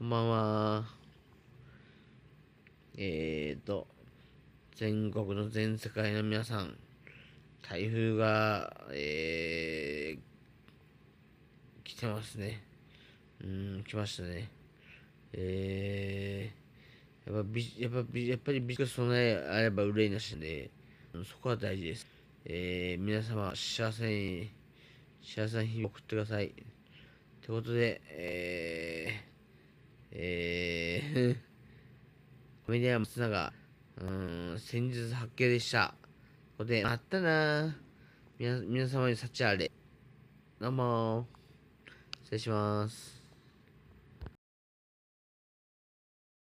こんばんは。えーと、全国の全世界の皆さん、台風が、来てますね。来ましたね。やっぱり備蓄備えあれば憂いなしで、そこは大事です。皆様、幸せな日々を送ってください。ということで、コメディアン松永、先日発見でした。ここで、まったなー。皆様に幸あれ。どうもー。失礼します。